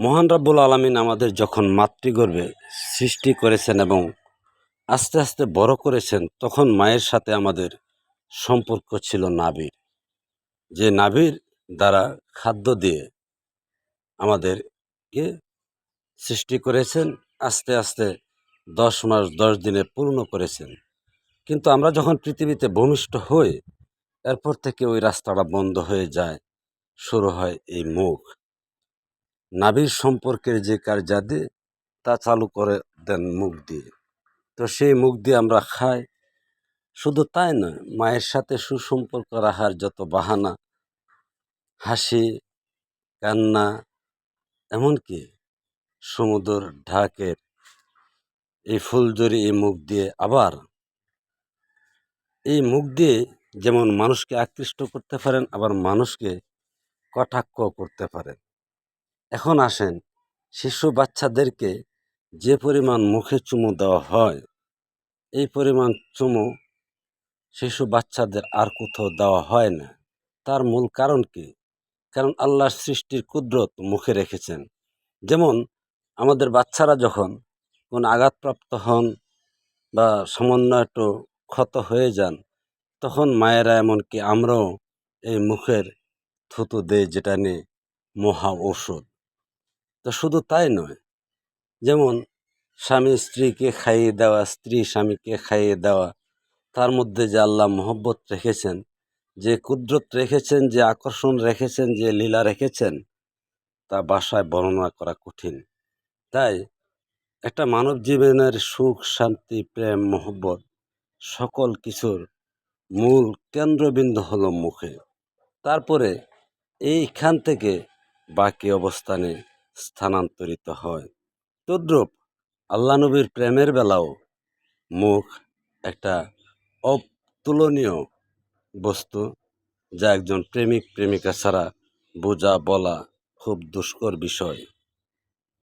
মহান রব্বুল আলামিন আমাদের যখন মাতৃগর্ভে সৃষ্টি করেছেন এবং আস্তে আস্তে বড় করেছেন, তখন মায়ের সাথে আমাদের সম্পর্ক ছিল নাভির। যে নাভির দ্বারা খাদ্য দিয়ে আমাদেরকে সৃষ্টি করেছেন, আস্তে আস্তে 10 মাস 10 দিনে পূর্ণ করেছেন। কিন্তু আমরা যখন পৃথিবীতে ভূমিষ্ঠ হই, এরপর থেকে ওই রাস্তাটা বন্ধ হয়ে যায়, শুরু হয় এই মুখ। নাভির সম্পর্কের যে কার্যাদি তা চালু করে দেন মুখ দিয়ে। তো সেই মুখ দিয়ে আমরা খাই। শুধু তাই নয়, মায়ের সাথে সুসম্পর্ক রাখার যত বাহানা, হাসি, কান্না, এমনকি সমুদ্র ঢাকের এই ফুলঝুরি এই মুখ দিয়ে, আবার এই মুখ দিয়ে যেমন মানুষকে আকৃষ্ট করতে পারেন, আবার মানুষকে কটাক্ষ করতে পারেন। এখন আসেন, শিশু বাচ্চাদেরকে যে পরিমাণ মুখে চুমু দেওয়া হয়, এই পরিমাণ চুমু শিশু বাচ্চাদের আর কোথাও দেওয়া হয় না। তার মূল কারণ কি? কারণ আল্লাহর সৃষ্টির কুদরত মুখে রেখেছেন। যেমন আমাদের বাচ্চারা যখন কোনো আঘাতপ্রাপ্ত হন বা সামান্য একটু ক্ষত হয়ে যান, তখন মায়েরা, এমনকি আমরাও এই মুখের থুতু দেই, যেটা নিয়ে মহা ঔষধ। তো শুধু তাই নয়, যেমন স্বামী স্ত্রীকে খাইয়ে দেওয়া, স্ত্রী স্বামীকে খাইয়ে দেওয়া, তার মধ্যে যে আল্লাহ মহব্বত রেখেছেন, যে কুদরত রেখেছেন, যে আকর্ষণ রেখেছেন, যে লীলা রেখেছেন, তা ভাষায় বর্ণনা করা কঠিন। তাই একটা মানব জীবনের সুখ, শান্তি, প্রেম, মহব্বত, সকল কিছুর মূল কেন্দ্রবিন্দু হলো মুখে। তারপরে এইখান থেকে বাকি অবস্থানে স্থানান্তরিত হয়। তদ্রূপ আল্লাহ নবীর প্রেমের বেলাও মুখ একটা অতুলনীয় বস্তু, যা একজন প্রেমিক প্রেমিকা ছাড়া বোঝা বলা খুব দুষ্কর বিষয়।